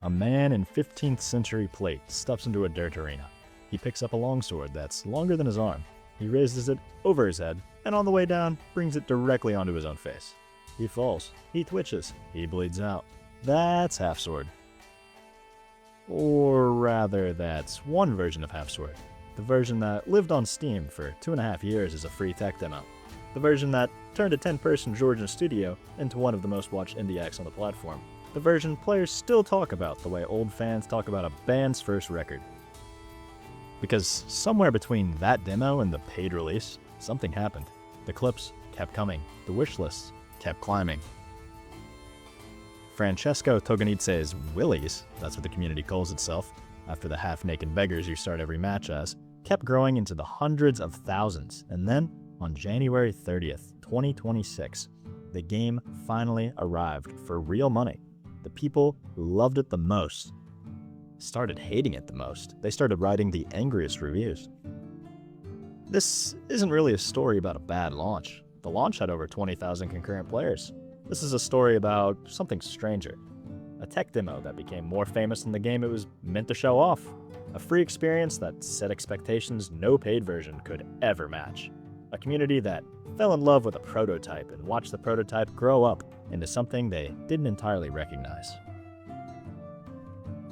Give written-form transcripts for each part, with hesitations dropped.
A man in 15th century plate steps into a dirt arena. He picks up a longsword that's longer than his arm. He raises it over his head, and on the way down, brings it directly onto his own face. He falls. He twitches. He bleeds out. That's Half-Sword. Or rather, that's one version of Half-Sword. The version that lived on Steam for 2.5 years as a free tech demo. The version that turned a 10-person Georgian studio into one of the most watched indie acts on the platform. The version players still talk about the way old fans talk about a band's first record. Because somewhere between that demo and the paid release, something happened. The clips kept coming. The wish lists kept climbing. Francesco Toganice's Willies, that's what the community calls itself, after the half-naked beggars you start every match as, kept growing into the hundreds of thousands. And then, on January 30th, 2026, the game finally arrived for real money. The people who loved it the most started hating it the most. They started writing the angriest reviews. This isn't really a story about a bad launch. The launch had over 20,000 concurrent players. This is a story about something stranger. A tech demo that became more famous than the game it was meant to show off. A free experience that set expectations no paid version could ever match. A community that fell in love with a prototype and watched the prototype grow up into something they didn't entirely recognize.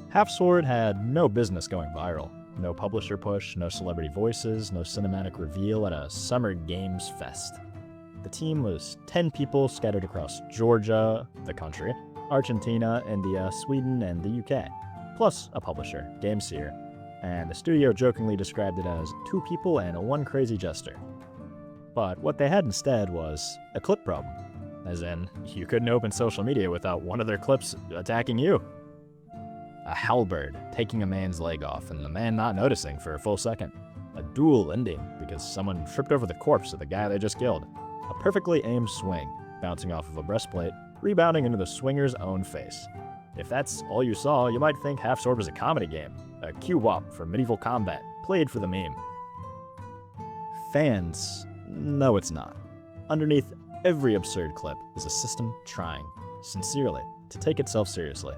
Half-Sword had no business going viral. No publisher push, no celebrity voices, no cinematic reveal at a summer games fest. The team was 10 people scattered across Georgia, the country, Argentina, India, Sweden, and the UK, plus a publisher, GameSeer, and the studio jokingly described it as 2 people and one crazy jester. But what they had instead was a clip problem, as in, you couldn't open social media without one of their clips attacking you. A halberd taking a man's leg off and the man not noticing for a full second. A duel ending because someone tripped over the corpse of the guy they just killed. A perfectly aimed swing, bouncing off of a breastplate, rebounding into the swinger's own face. If that's all you saw, you might think Half-Sword was a comedy game, a Q-wop for medieval combat, played for the meme. Fans, no it's not. Underneath every absurd clip is a system trying, sincerely, to take itself seriously.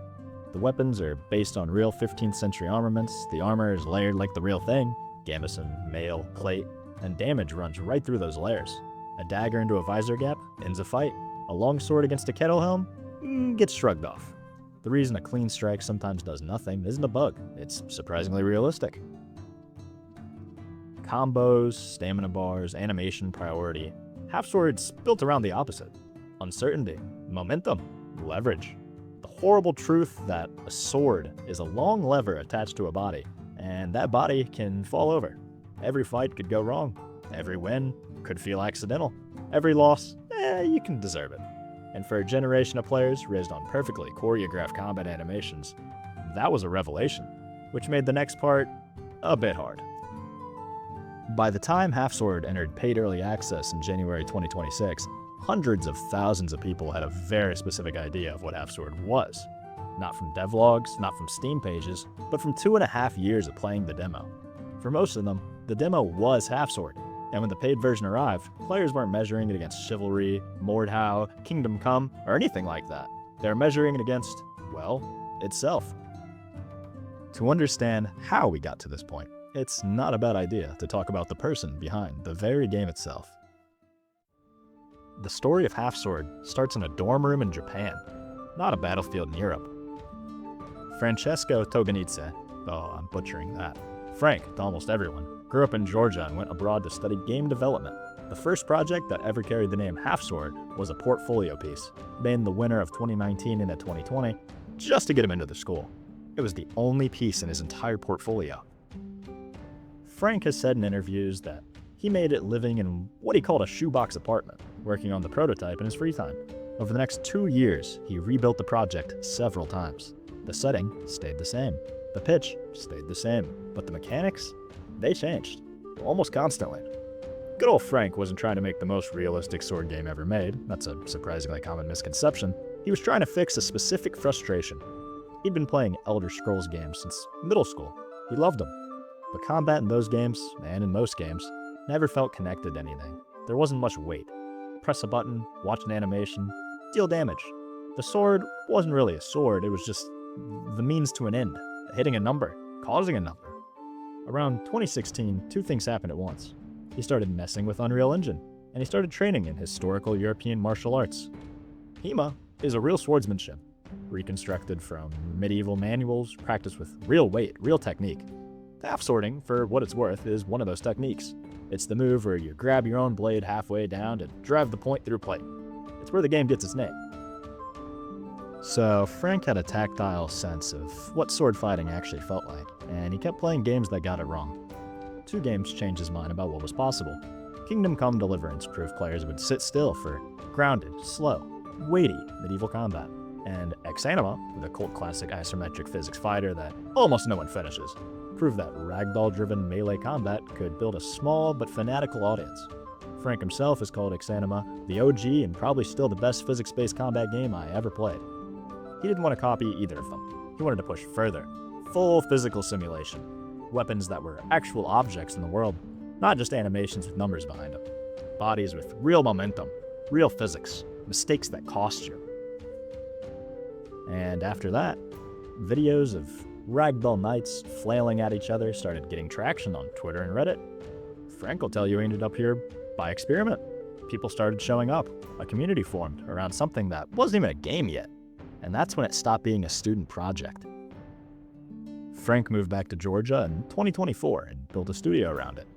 The weapons are based on real 15th century armaments, the armor is layered like the real thing, gambeson, mail, plate, and damage runs right through those layers. A dagger into a visor gap ends a fight. A long sword against a kettle helm gets shrugged off. The reason a clean strike sometimes does nothing isn't a bug, it's surprisingly realistic. Combos, stamina bars, animation priority. Half-Sword's built around the opposite. Uncertainty, momentum, leverage. The horrible truth that a sword is a long lever attached to a body, and that body can fall over. Every fight could go wrong. Every win could feel accidental. Every loss, you can deserve it. And for a generation of players raised on perfectly choreographed combat animations, that was a revelation, which made the next part a bit hard. By the time Half-Sword entered paid early access in January 2026, hundreds of thousands of people had a very specific idea of what Half-Sword was. Not from devlogs, not from Steam pages, but from 2.5 years of playing the demo. For most of them, the demo was Half-Sword, and when the paid version arrived, players weren't measuring it against Chivalry, Mordhau, Kingdom Come, or anything like that. They were measuring it against, well, itself. To understand how we got to this point, it's not a bad idea to talk about the person behind the very game itself. The story of Half-Sword starts in a dorm room in Japan, not a battlefield in Europe. Francesco Toganice, oh, I'm butchering that, Frank to almost everyone, grew up in Georgia and went abroad to study game development. The first project that ever carried the name Half-Sword was a portfolio piece, named the winner of 2019 and 2020, just to get him into the school. It was the only piece in his entire portfolio. Frank has said in interviews that he made it living in what he called a shoebox apartment, working on the prototype in his free time. Over the next 2 years, he rebuilt the project several times. The setting stayed the same. The pitch stayed the same. But the mechanics, they changed, almost constantly. Good old Frank wasn't trying to make the most realistic sword game ever made. That's a surprisingly common misconception. He was trying to fix a specific frustration. He'd been playing Elder Scrolls games since middle school. He loved them. But combat in those games, and in most games, never felt connected to anything. There wasn't much weight. Press a button, watch an animation, deal damage. The sword wasn't really a sword, it was just the means to an end, hitting a number, causing a number. Around 2016, two things happened at once. He started messing with Unreal Engine, and he started training in historical European martial arts. HEMA is a real swordsmanship, reconstructed from medieval manuals, practiced with real weight, real technique. Half swording, for what it's worth, is one of those techniques. It's the move where you grab your own blade halfway down to drive the point through plate. It's where the game gets its name. So Frank had a tactile sense of what sword fighting actually felt like, and he kept playing games that got it wrong. Two games changed his mind about what was possible. Kingdom Come Deliverance proved players would sit still for grounded, slow, weighty medieval combat. And Exanima, the cult classic isometric physics fighter that almost no one finishes, proved that ragdoll-driven melee combat could build a small but fanatical audience. Frank himself has called Exanima the OG and probably still the best physics-based combat game I ever played. He didn't want to copy either of them. He wanted to push further. Full physical simulation. Weapons that were actual objects in the world, not just animations with numbers behind them. Bodies with real momentum, real physics, mistakes that cost you. And after that, videos of ragdoll knights flailing at each other started getting traction on Twitter and Reddit. Frank will tell you he ended up here by experiment. People started showing up. A community formed around something that wasn't even a game yet. And that's when it stopped being a student project. Frank moved back to Georgia in 2024 and built a studio around it.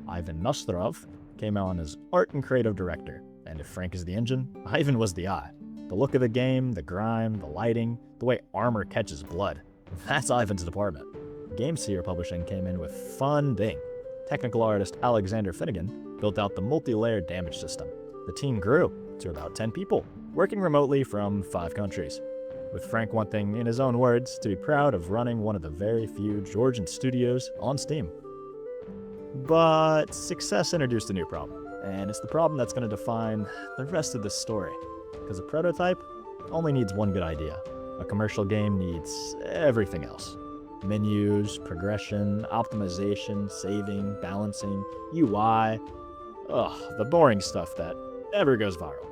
Ivan Nusterov came on as art and creative director, and if Frank is the engine, Ivan was the eye. The look of the game, the grime, the lighting, the way armor catches blood. That's Ivan's department. GameSeer Publishing came in with fun thing. Technical artist Alexander Finnegan built out the multi-layered damage system. The team grew to about 10 people, working remotely from 5 countries. With Frank wanting, in his own words, to be proud of running one of the very few Georgian studios on Steam. But success introduced a new problem, and it's the problem that's going to define the rest of this story. Because a prototype only needs one good idea. A commercial game needs everything else. Menus, progression, optimization, saving, balancing, UI. The boring stuff that never goes viral.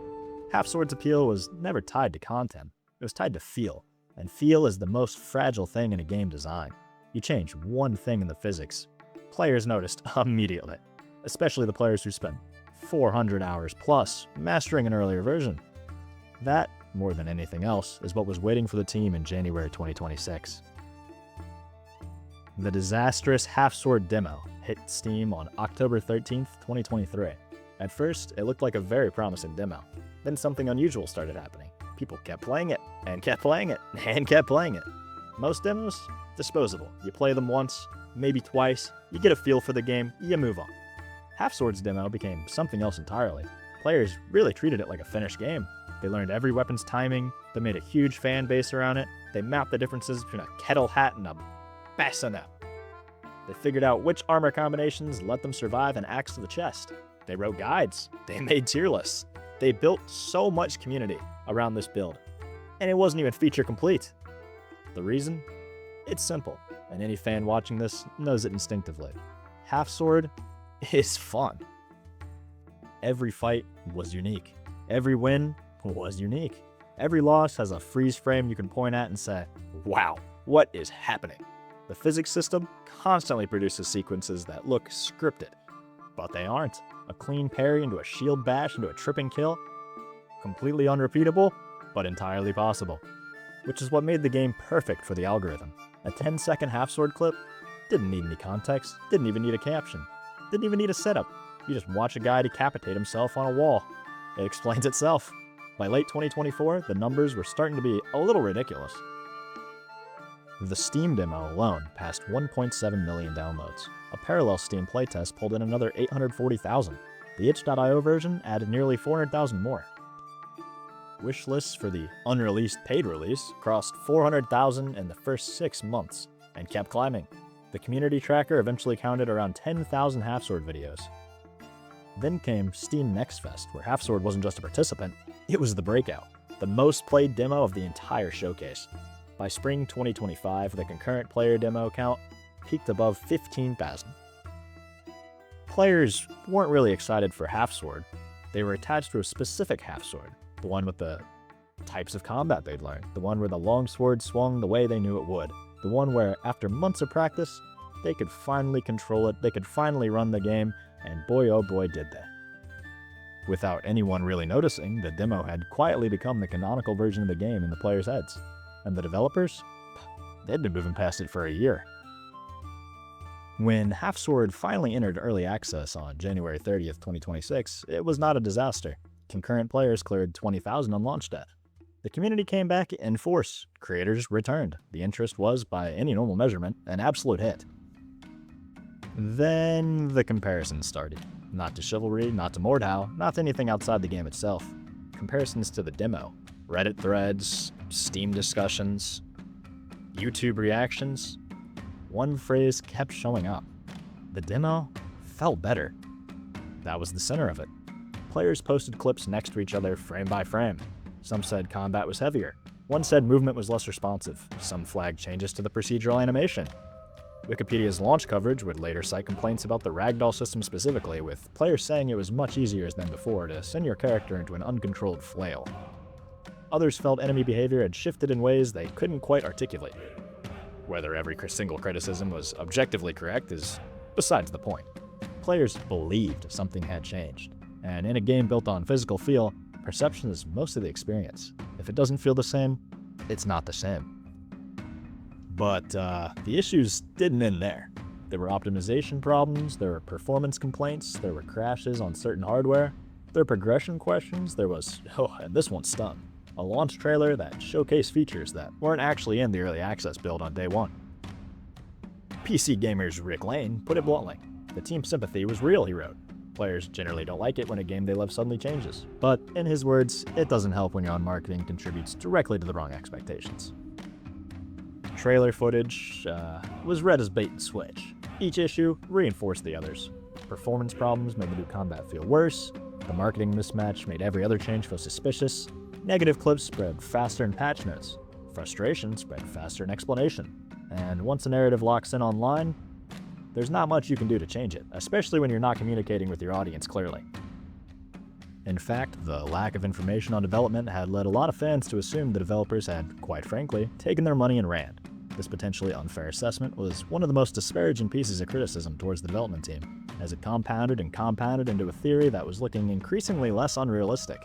Half Sword's appeal was never tied to content. It was tied to feel. And feel is the most fragile thing in a game design. You change one thing in the physics, players noticed immediately. Especially the players who spent 400 hours plus mastering an earlier version. That, more than anything else, is what was waiting for the team in January 2026. The disastrous Half Sword demo hit Steam on October 13th, 2023. At first, it looked like a very promising demo. Then something unusual started happening. People kept playing it, and kept playing it, and kept playing it. Most demos? Disposable. You play them once, maybe twice, you get a feel for the game, you move on. Half Sword's demo became something else entirely. Players really treated it like a finished game. They learned every weapon's timing, they made a huge fan base around it, they mapped the differences between a kettle hat and a bassinet. They figured out which armor combinations let them survive an axe to the chest. They wrote guides, they made tier lists. They built so much community around this build, and it wasn't even feature complete. The reason? It's simple, and any fan watching this knows it instinctively. Half Sword is fun. Every fight was unique. Every win was unique. Every loss has a freeze frame you can point at and say, wow, what is happening? The physics system constantly produces sequences that look scripted, but they aren't. A clean parry into a shield bash into a tripping kill? Completely unrepeatable, but entirely possible. Which is what made the game perfect for the algorithm. A 10-second Half Sword clip didn't need any context, didn't even need a caption, didn't even need a setup. You just watch a guy decapitate himself on a wall. It explains itself. By late 2024, the numbers were starting to be a little ridiculous. The Steam demo alone passed 1.7 million downloads. A parallel Steam playtest pulled in another 840,000. The itch.io version added nearly 400,000 more. Wish lists for the unreleased paid release crossed 400,000 in the first 6 months, and kept climbing. The community tracker eventually counted around 10,000 Half Sword videos. Then came Steam Next Fest, where Half Sword wasn't just a participant, it was the breakout, the most played demo of the entire showcase. By spring 2025, the concurrent player demo count peaked above 15,000. Players weren't really excited for Half Sword. They were attached to a specific Half Sword, the one with the types of combat they'd learned, the one where the longsword swung the way they knew it would, the one where, after months of practice, they could finally control it, they could finally run the game, and boy oh boy did they. Without anyone really noticing, the demo had quietly become the canonical version of the game in the players' heads. And the developers? They'd been moving past it for a year. When Half-Sword finally entered early access on January 30th, 2026, it was not a disaster. Concurrent players cleared 20,000 on launch day. The community came back in force. Creators returned. The interest was, by any normal measurement, an absolute hit. Then the comparisons started. Not to Chivalry, not to Mordhau, not to anything outside the game itself. Comparisons to the demo. Reddit threads, Steam discussions, YouTube reactions. One phrase kept showing up. The demo felt better. That was the center of it. Players posted clips next to each other frame by frame. Some said combat was heavier. One said movement was less responsive. Some flagged changes to the procedural animation. Wikipedia's launch coverage would later cite complaints about the ragdoll system specifically, with players saying it was much easier than before to send your character into an uncontrolled flail. Others felt enemy behavior had shifted in ways they couldn't quite articulate. Whether every single criticism was objectively correct is besides the point. Players believed something had changed, and in a game built on physical feel, perception is most of the experience. If it doesn't feel the same, it's not the same. But the issues didn't end there. There were optimization problems, there were performance complaints, there were crashes on certain hardware, there were progression questions, there was, and this one stung, a launch trailer that showcased features that weren't actually in the early access build on day one. PC Gamer's Rick Lane put it bluntly. The team sympathy was real, he wrote. Players generally don't like it when a game they love suddenly changes. But in his words, it doesn't help when your own marketing contributes directly to the wrong expectations. Trailer footage was read as bait and switch. Each issue reinforced the others. Performance problems made the new combat feel worse. The marketing mismatch made every other change feel suspicious. Negative clips spread faster in patch notes. Frustration spread faster in explanation. And once a narrative locks in online, there's not much you can do to change it, especially when you're not communicating with your audience clearly. In fact, the lack of information on development had led a lot of fans to assume the developers had, quite frankly, taken their money and ran. This potentially unfair assessment was one of the most disparaging pieces of criticism towards the development team, as it compounded and compounded into a theory that was looking increasingly less unrealistic.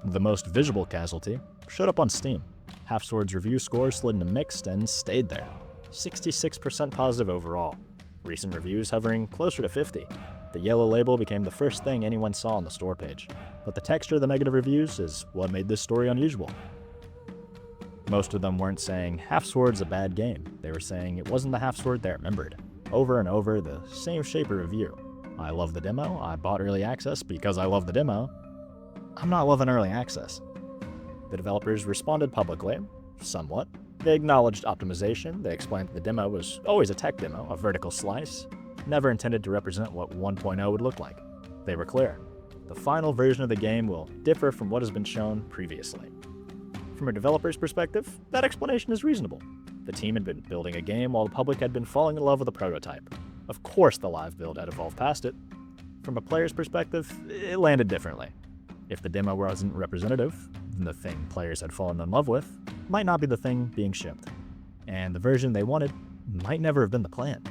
The most visible casualty showed up on Steam. Half-Sword's review score slid into mixed and stayed there. 66% positive overall. Recent reviews hovering closer to 50. The yellow label became the first thing anyone saw on the store page. But the texture of the negative reviews is what made this story unusual. Most of them weren't saying Half-Sword's a bad game. They were saying it wasn't the Half-Sword they remembered. Over and over, the same shape of review. I love the demo, I bought early access because I love the demo. I'm not loving early access. The developers responded publicly, somewhat. They acknowledged optimization, they explained that the demo was always a tech demo, a vertical slice, never intended to represent what 1.0 would look like. They were clear. The final version of the game will differ from what has been shown previously. From a developer's perspective, that explanation is reasonable. The team had been building a game while the public had been falling in love with the prototype. Of course the live build had evolved past it. From a player's perspective, it landed differently. If the demo wasn't representative, then the thing players had fallen in love with might not be the thing being shipped. And the version they wanted might never have been the plan.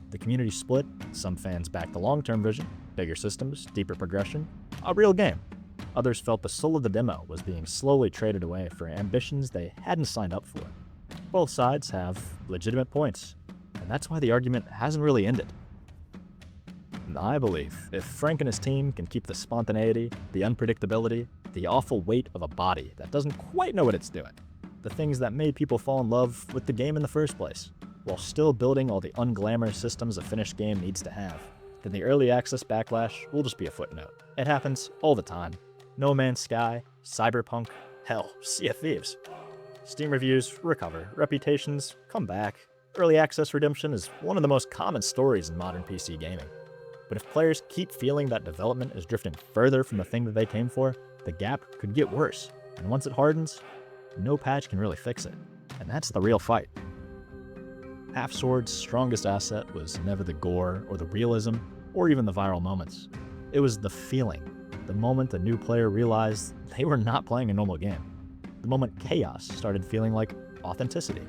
The community split, some fans backed the long-term vision, bigger systems, deeper progression, a real game. Others felt the soul of the demo was being slowly traded away for ambitions they hadn't signed up for. Both sides have legitimate points, and that's why the argument hasn't really ended. And I believe if Frank and his team can keep the spontaneity, the unpredictability, the awful weight of a body that doesn't quite know what it's doing, the things that made people fall in love with the game in the first place, while still building all the unglamorous systems a finished game needs to have, then the early access backlash will just be a footnote. It happens all the time. No Man's Sky, Cyberpunk, hell, Sea of Thieves. Steam reviews recover, reputations come back. Early access redemption is one of the most common stories in modern PC gaming. But if players keep feeling that development is drifting further from the thing that they came for, the gap could get worse. And once it hardens, no patch can really fix it. And that's the real fight. Half-Sword's strongest asset was never the gore or the realism or even the viral moments. It was the feeling, the moment a new player realized they were not playing a normal game. The moment chaos started feeling like authenticity.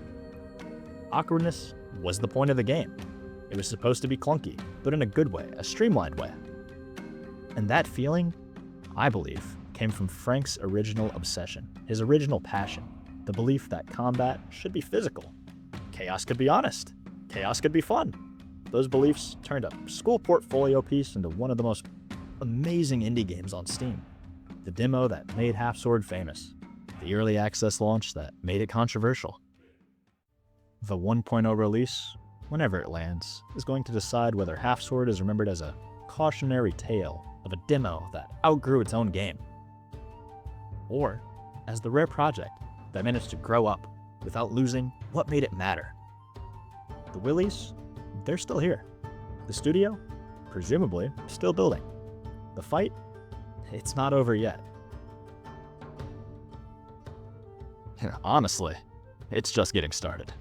Awkwardness was the point of the game. It was supposed to be clunky, but in a good way, a streamlined way. And that feeling, I believe, came from Frank's original obsession, his original passion, the belief that combat should be physical. Chaos could be honest. Chaos could be fun. Those beliefs turned a school portfolio piece into one of the most amazing indie games on Steam. The demo that made Half Sword famous. The early access launch that made it controversial. The 1.0 release, whenever it lands, is going to decide whether Half Sword is remembered as a cautionary tale of a demo that outgrew its own game, or as the rare project that managed to grow up without losing what made it matter. The Willies, they're still here. The studio, presumably, still building. The fight, it's not over yet. Honestly, it's just getting started.